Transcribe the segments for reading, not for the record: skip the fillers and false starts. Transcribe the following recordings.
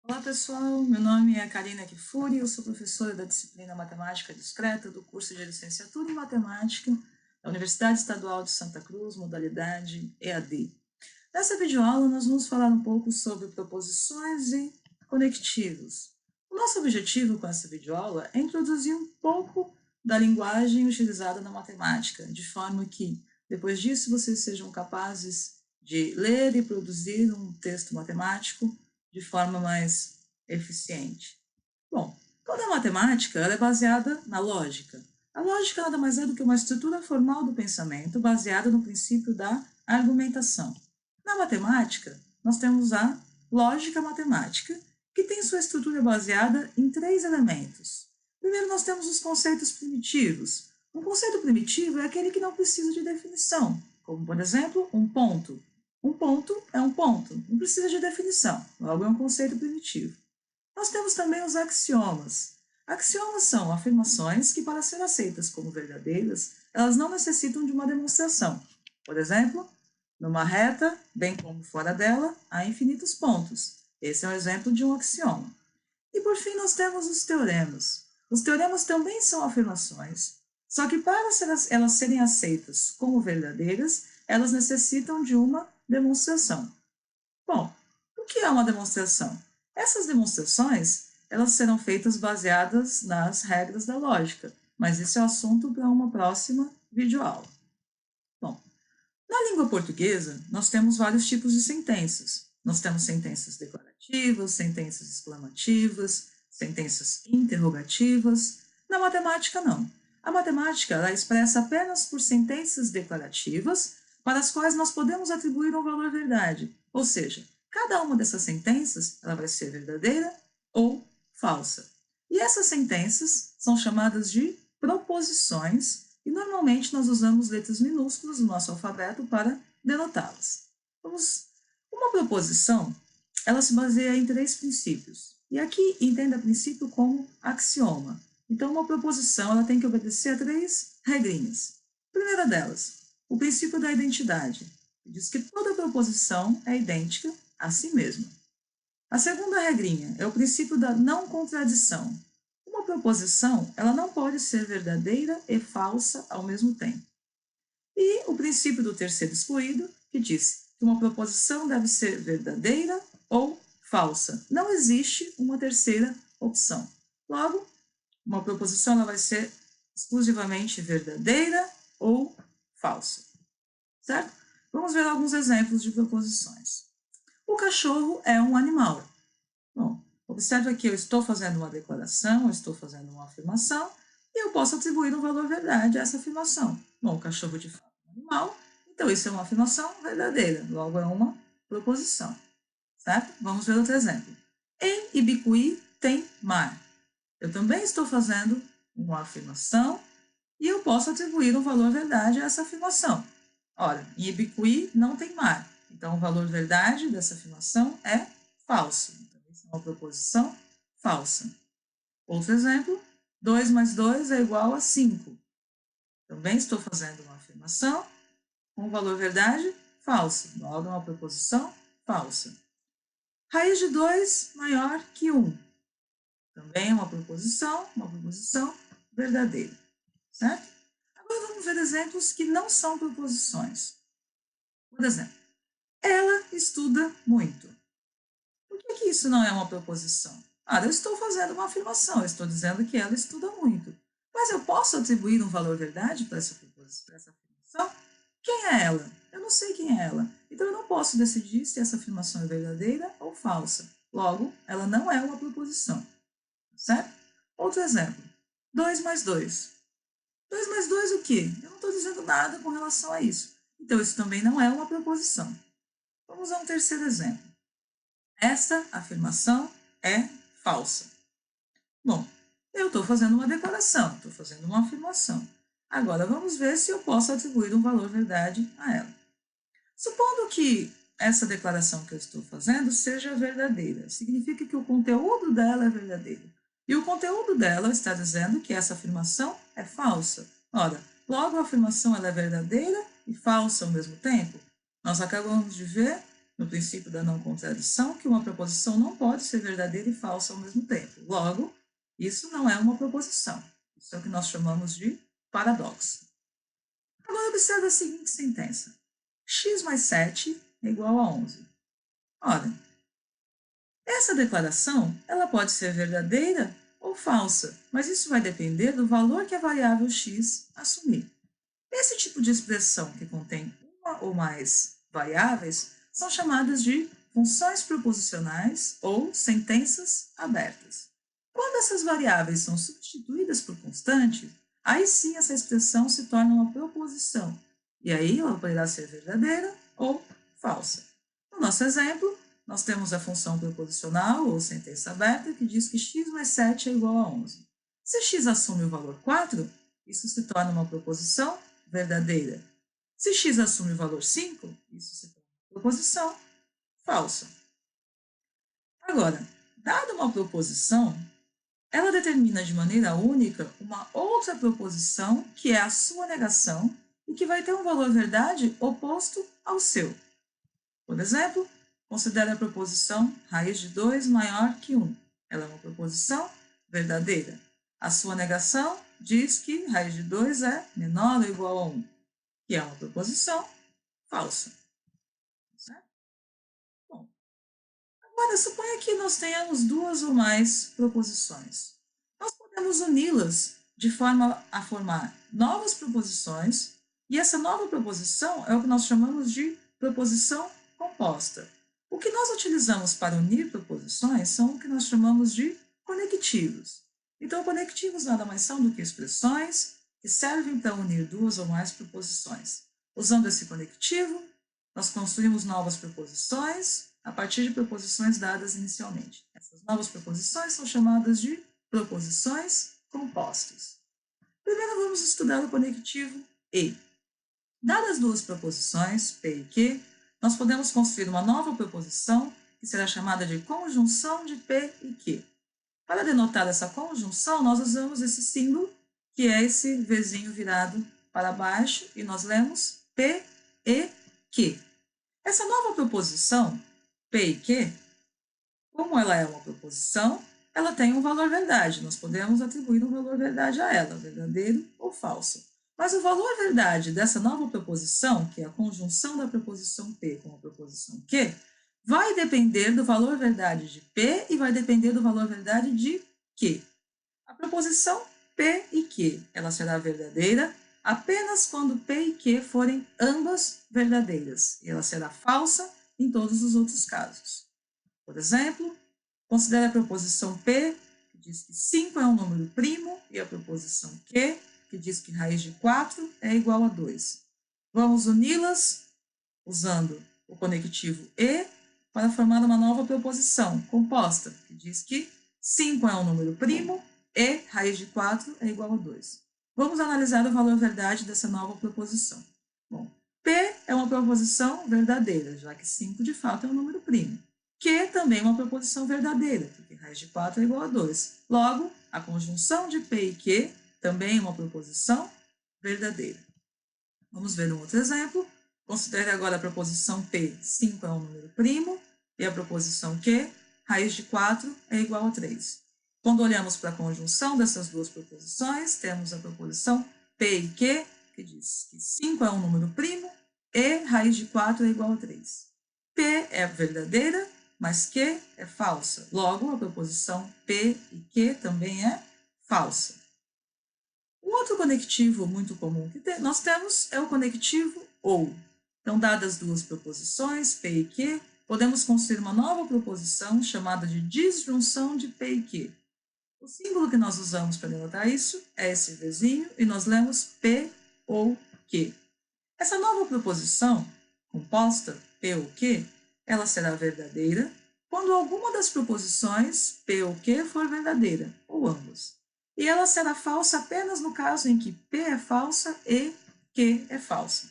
Olá pessoal, meu nome é Karina Kifuri, eu sou professora da disciplina Matemática Discreta do curso de Licenciatura em Matemática da Universidade Estadual de Santa Cruz, modalidade EAD. Nessa videoaula nós vamos falar um pouco sobre proposições e conectivos. O nosso objetivo com essa videoaula é introduzir um pouco da linguagem utilizada na matemática, de forma que, depois disso, vocês sejam capazes de ler e produzir um texto matemático de forma mais eficiente. Bom, toda a matemática ela é baseada na lógica. A lógica nada mais é do que uma estrutura formal do pensamento baseada no princípio da argumentação. Na matemática, nós temos a lógica matemática, que tem sua estrutura baseada em 3 elementos. Primeiro, nós temos os conceitos primitivos. Um conceito primitivo é aquele que não precisa de definição, como, por exemplo, um ponto. Um ponto é um ponto, não precisa de definição, logo é um conceito primitivo. Nós temos também os axiomas. Axiomas são afirmações que, para serem aceitas como verdadeiras, elas não necessitam de uma demonstração. Por exemplo, numa reta, bem como fora dela, há infinitos pontos. Esse é um exemplo de um axioma. E por fim, nós temos os teoremas. Os teoremas também são afirmações, só que para elas serem aceitas como verdadeiras, elas necessitam de uma demonstração. Bom, o que é uma demonstração? Essas demonstrações, elas serão feitas baseadas nas regras da lógica, mas esse é o assunto para uma próxima videoaula. Bom, na língua portuguesa, nós temos vários tipos de sentenças. Nós temos sentenças declarativas, sentenças exclamativas, sentenças interrogativas. Na matemática, não. A matemática ela é expressa apenas por sentenças declarativas, para as quais nós podemos atribuir um valor verdade, ou seja, cada uma dessas sentenças ela vai ser verdadeira ou falsa. E essas sentenças são chamadas de proposições e normalmente nós usamos letras minúsculas no nosso alfabeto para denotá-las. Uma proposição ela se baseia em 3 princípios. E aqui entenda princípio como axioma. Então, uma proposição ela tem que obedecer a 3 regrinhas. A primeira delas, o princípio da identidade, que diz que toda proposição é idêntica a si mesma. A segunda regrinha é o princípio da não contradição. Uma proposição ela não pode ser verdadeira e falsa ao mesmo tempo. E o princípio do terceiro excluído, que diz que uma proposição deve ser verdadeira ou falsa. Não existe uma terceira opção. Logo, uma proposição ela vai ser exclusivamente verdadeira ou falsa. Certo? Vamos ver alguns exemplos de proposições. O cachorro é um animal. Bom, observe aqui, eu estou fazendo uma declaração, eu estou fazendo uma afirmação, e eu posso atribuir um valor verdade a essa afirmação. Bom, o cachorro de fato é um animal, então isso é uma afirmação verdadeira, logo é uma proposição. Certo? Vamos ver outro exemplo. Em Ibicuí tem mar. Eu também estou fazendo uma afirmação e eu posso atribuir um valor verdade a essa afirmação. Ora, em Ibicuí não tem mar, então o valor verdade dessa afirmação é falso. Então, isso é uma proposição falsa. Outro exemplo, 2 mais 2 é igual a 5. Também estou fazendo uma afirmação com o valor verdade falso, logo é uma proposição falsa. Raiz de 2 maior que 1. Também é uma proposição verdadeira, certo? Agora vamos ver exemplos que não são proposições. Por exemplo, ela estuda muito. Por que isso não é uma proposição? Eu estou fazendo uma afirmação, eu estou dizendo que ela estuda muito. Mas eu posso atribuir um valor verdade para essa afirmação? Quem é ela? Eu não sei quem é ela. Então eu não posso decidir se essa afirmação é verdadeira ou falsa. Logo, ela não é uma proposição. Certo? Outro exemplo. 2 mais 2. 2 mais 2 o quê? Eu não estou dizendo nada com relação a isso. Então, isso também não é uma proposição. Vamos a um terceiro exemplo. Esta afirmação é falsa. Bom, eu estou fazendo uma declaração, estou fazendo uma afirmação. Agora, vamos ver se eu posso atribuir um valor verdade a ela. Supondo que essa declaração que eu estou fazendo seja verdadeira, significa que o conteúdo dela é verdadeiro. E o conteúdo dela está dizendo que essa afirmação é falsa. Ora, logo a afirmação ela é verdadeira e falsa ao mesmo tempo. Nós acabamos de ver no princípio da não contradição, que uma proposição não pode ser verdadeira e falsa ao mesmo tempo. Logo, isso não é uma proposição. Isso é o que nós chamamos de paradoxo. Agora observe a seguinte sentença. X mais 7 é igual a 11. Ora, essa declaração ela pode ser verdadeira ou falsa, mas isso vai depender do valor que a variável x assumir. Esse tipo de expressão que contém uma ou mais variáveis são chamadas de funções proposicionais ou sentenças abertas. Quando essas variáveis são substituídas por constantes, aí sim essa expressão se torna uma proposição, e aí ela poderá ser verdadeira ou falsa. No nosso exemplo, nós temos a função proposicional ou sentença aberta que diz que x mais 7 é igual a 11. Se x assume o valor 4, isso se torna uma proposição verdadeira. Se x assume o valor 5, isso se torna uma proposição falsa. Agora, dada uma proposição, ela determina de maneira única uma outra proposição que é a sua negação e que vai ter um valor verdade oposto ao seu. Por exemplo, considere a proposição raiz de 2 maior que 1. Ela é uma proposição verdadeira. A sua negação diz que raiz de 2 é menor ou igual a 1, que é uma proposição falsa. Certo? Bom, agora suponha que nós tenhamos duas ou mais proposições. Nós podemos uni-las de forma a formar novas proposições, e essa nova proposição é o que nós chamamos de proposição composta. O que nós utilizamos para unir proposições são o que nós chamamos de conectivos. Então, conectivos nada mais são do que expressões que servem para unir duas ou mais proposições. Usando esse conectivo, nós construímos novas proposições a partir de proposições dadas inicialmente. Essas novas proposições são chamadas de proposições compostas. Primeiro vamos estudar o conectivo e. Dadas duas proposições, P e Q, nós podemos construir uma nova proposição que será chamada de conjunção de P e Q. Para denotar essa conjunção, nós usamos esse símbolo, que é esse Vzinho virado para baixo, e nós lemos P e Q. Essa nova proposição, P e Q, como ela é uma proposição, ela tem um valor verdade. Nós podemos atribuir um valor verdade a ela, verdadeiro ou falso. Mas o valor verdade dessa nova proposição, que é a conjunção da proposição P com a proposição Q, vai depender do valor verdade de P e vai depender do valor verdade de Q. A proposição P e Q, ela será verdadeira apenas quando P e Q forem ambas verdadeiras, e ela será falsa em todos os outros casos. Por exemplo, considere a proposição P, que diz que 5 é um número primo, e a proposição Q, que diz que raiz de 4 é igual a 2. Vamos uni-las usando o conectivo e para formar uma nova proposição composta, que diz que 5 é um número primo e raiz de 4 é igual a 2. Vamos analisar o valor verdade dessa nova proposição. Bom, P é uma proposição verdadeira, já que 5 de fato é um número primo. Q também é uma proposição verdadeira, porque raiz de 4 é igual a 2. Logo, a conjunção de P e Q também é uma proposição verdadeira. Vamos ver um outro exemplo. Considere agora a proposição P, 5 é um número primo, e a proposição Q, raiz de 4 é igual a 3. Quando olhamos para a conjunção dessas duas proposições, temos a proposição P e Q, que diz que 5 é um número primo e raiz de 4 é igual a 3. P é verdadeira, mas Q é falsa. Logo, a proposição P e Q também é falsa. Um outro conectivo muito comum que nós temos é o conectivo OU. Então, dadas duas proposições, P e Q, podemos construir uma nova proposição chamada de disjunção de P e Q. O símbolo que nós usamos para denotar isso é esse Vzinho, e nós lemos P ou Q. Essa nova proposição, composta P ou Q, ela será verdadeira quando alguma das proposições P ou Q for verdadeira, ou ambas. E ela será falsa apenas no caso em que P é falsa e Q é falsa.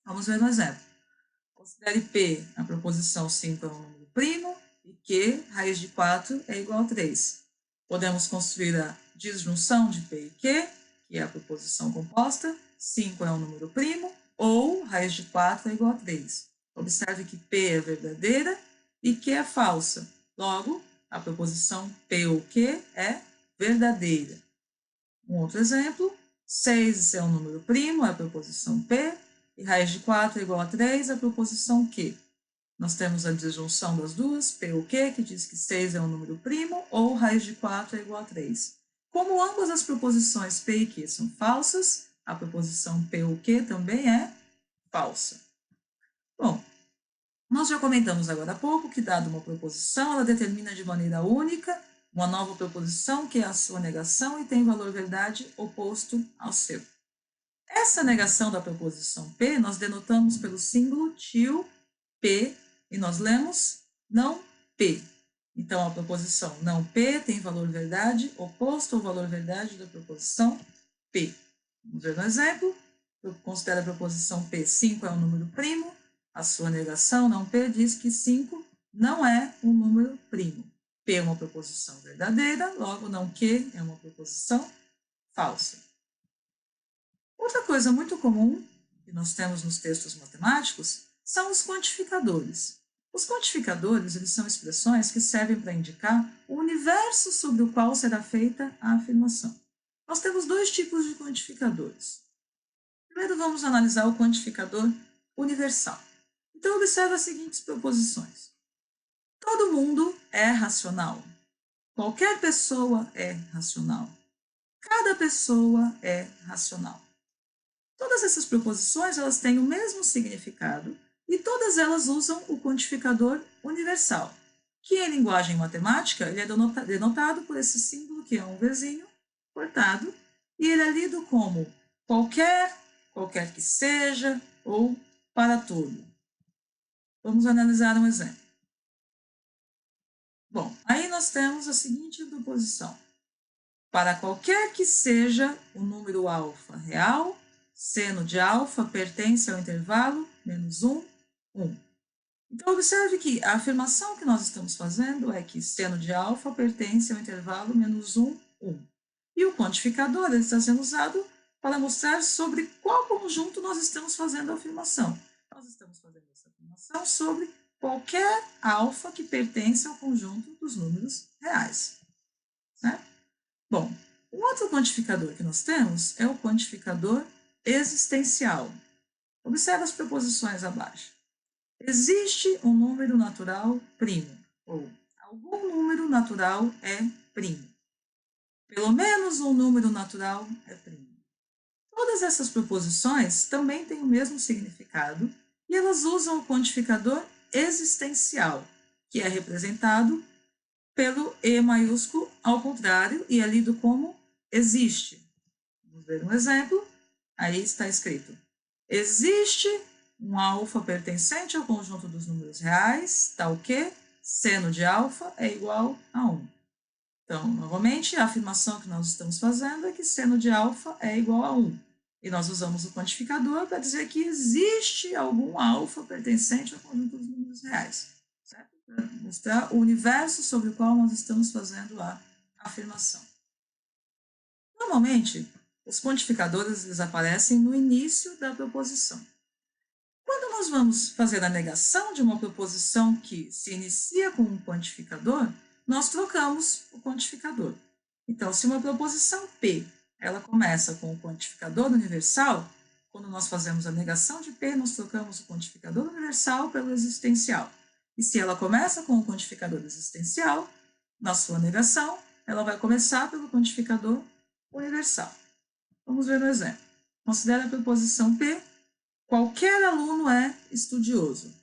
Vamos ver um exemplo. Considere P a proposição 5 é um número primo e Q, raiz de 4, é igual a 3. Podemos construir a disjunção de P e Q, que é a proposição composta, 5 é um número primo, ou raiz de 4 é igual a 3. Observe que P é verdadeira e Q é falsa. Logo, a proposição P ou Q é verdadeira. Um outro exemplo, 6 é um número primo, é a proposição P, e raiz de 4 é igual a 3, é a proposição Q. Nós temos a disjunção das duas, P ou Q, que diz que 6 é um número primo, ou raiz de 4 é igual a 3. Como ambas as proposições P e Q são falsas, a proposição P ou Q também é falsa. Bom, nós já comentamos agora há pouco que, dada uma proposição, ela determina de maneira única uma nova proposição, que é a sua negação, e tem valor verdade oposto ao seu. Essa negação da proposição P nós denotamos pelo símbolo til P, e nós lemos não P. Então, a proposição não P tem valor verdade oposto ao valor verdade da proposição P. Vamos ver um exemplo. Considera a proposição P 5 é um número primo. A sua negação não P diz que 5 não é um número primo. P é uma proposição verdadeira, logo não Q é uma proposição falsa. Outra coisa muito comum que nós temos nos textos matemáticos são os quantificadores. Os quantificadores, eles são expressões que servem para indicar o universo sobre o qual será feita a afirmação. Nós temos dois tipos de quantificadores. Primeiro, vamos analisar o quantificador universal. Então, observe as seguintes proposições. Todo mundo é racional. Qualquer pessoa é racional. Cada pessoa é racional. Todas essas proposições elas têm o mesmo significado e todas elas usam o quantificador universal, que em linguagem matemática ele é denotado por esse símbolo que é um Vzinho cortado, e ele é lido como qualquer que seja ou para todo. Vamos analisar um exemplo. Bom, aí nós temos a seguinte proposição. Para qualquer que seja o número alfa real, seno de alfa pertence ao intervalo menos 1, 1. Então, observe que a afirmação que nós estamos fazendo é que seno de alfa pertence ao intervalo menos 1, 1. E o quantificador está sendo usado para mostrar sobre qual conjunto nós estamos fazendo a afirmação. Nós estamos fazendo essa afirmação sobre qualquer alfa que pertence ao conjunto dos números reais. Certo? Bom, um outro quantificador que nós temos é o quantificador existencial. Observe as proposições abaixo. Existe um número natural primo, ou algum número natural é primo. Pelo menos um número natural é primo. Todas essas proposições também têm o mesmo significado e elas usam o quantificador existencial, que é representado pelo E maiúsculo ao contrário e é lido como existe. Vamos ver um exemplo. Aí está escrito: existe um alfa pertencente ao conjunto dos números reais, tal que seno de alfa é igual a 1. Então, novamente, a afirmação que nós estamos fazendo é que seno de alfa é igual a 1. E nós usamos o quantificador para dizer que existe algum alfa pertencente ao conjunto dos números reais. Certo? Para mostrar o universo sobre o qual nós estamos fazendo a afirmação. Normalmente, os quantificadores eles aparecem no início da proposição. Quando nós vamos fazer a negação de uma proposição que se inicia com um quantificador, nós trocamos o quantificador. Então, se uma proposição P ela começa com o quantificador universal, quando nós fazemos a negação de P, nós trocamos o quantificador universal pelo existencial. E se ela começa com o quantificador existencial, na sua negação, ela vai começar pelo quantificador universal. Vamos ver um exemplo. Considere a proposição P. Qualquer aluno é estudioso.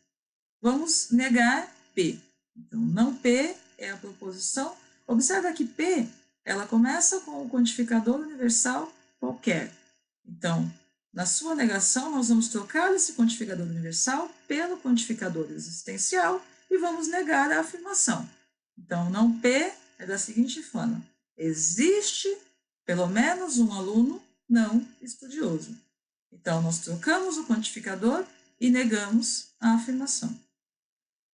Vamos negar P. Então, não P é a proposição. Observe que P ela começa com o quantificador universal qualquer. Então, na sua negação, nós vamos trocar esse quantificador universal pelo quantificador existencial e vamos negar a afirmação. Então, não P é da seguinte forma: existe pelo menos um aluno não estudioso. Então, nós trocamos o quantificador e negamos a afirmação.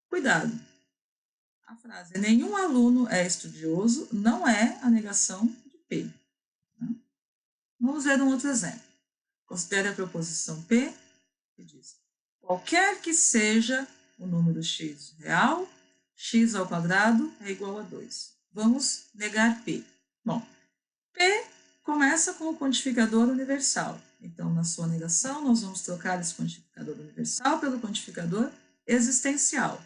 Cuidado! A frase nenhum aluno é estudioso não é a negação de P. Vamos ver um outro exemplo. Considere a proposição P, que diz: qualquer que seja o número x real, x ao quadrado é igual a 2. Vamos negar P. Bom, P começa com o quantificador universal. Então, na sua negação, nós vamos trocar esse quantificador universal pelo quantificador existencial.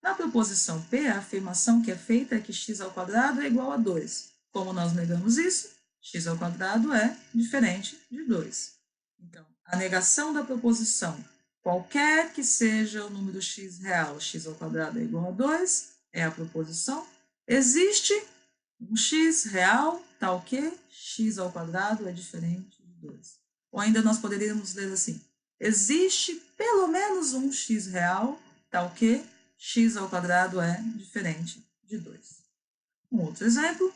Na proposição P, a afirmação que é feita é que x ao quadrado é igual a 2. Como nós negamos isso? X ao quadrado é diferente de 2. Então, a negação da proposição, qualquer que seja o número x real, x ao quadrado é igual a 2, é a proposição. Existe um x real, tal que x ao quadrado é diferente de 2. Ou ainda nós poderíamos ler assim, existe pelo menos um x real, tal que x ao quadrado é diferente de 2. Um outro exemplo,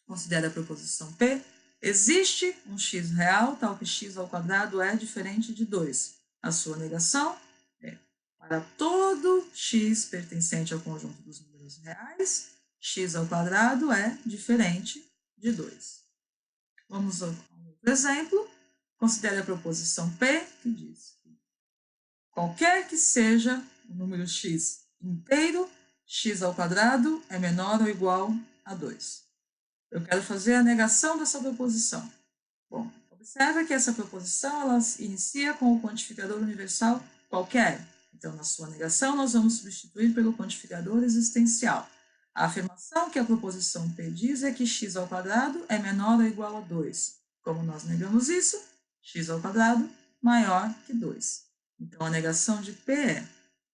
considere a proposição P, existe um x real, tal que x ao quadrado é diferente de 2. A sua negação é, para todo x pertencente ao conjunto dos números reais, x ao quadrado é diferente de 2. Vamos a um outro exemplo. Considere a proposição P, que diz que qualquer que seja o número x inteiro, x ao quadrado é menor ou igual a 2. Eu quero fazer a negação dessa proposição. Bom, observe que essa proposição ela inicia com o quantificador universal qualquer. Então, na sua negação, nós vamos substituir pelo quantificador existencial. A afirmação que a proposição P diz é que x ao quadrado é menor ou igual a 2. Como nós negamos isso? X ao quadrado maior que 2. Então, a negação de P é: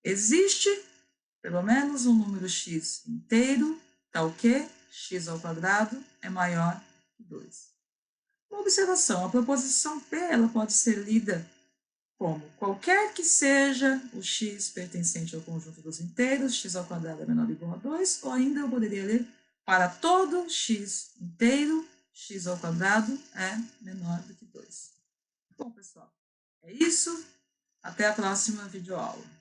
existe pelo menos um número x inteiro, tal que x ao quadrado é maior que 2. Uma observação, a proposição P ela pode ser lida como qualquer que seja o x pertencente ao conjunto dos inteiros, x ao quadrado é menor ou igual a 2, ou ainda eu poderia ler para todo x inteiro, x ao quadrado é menor do que 2. Bom, pessoal, é isso. Até a próxima videoaula.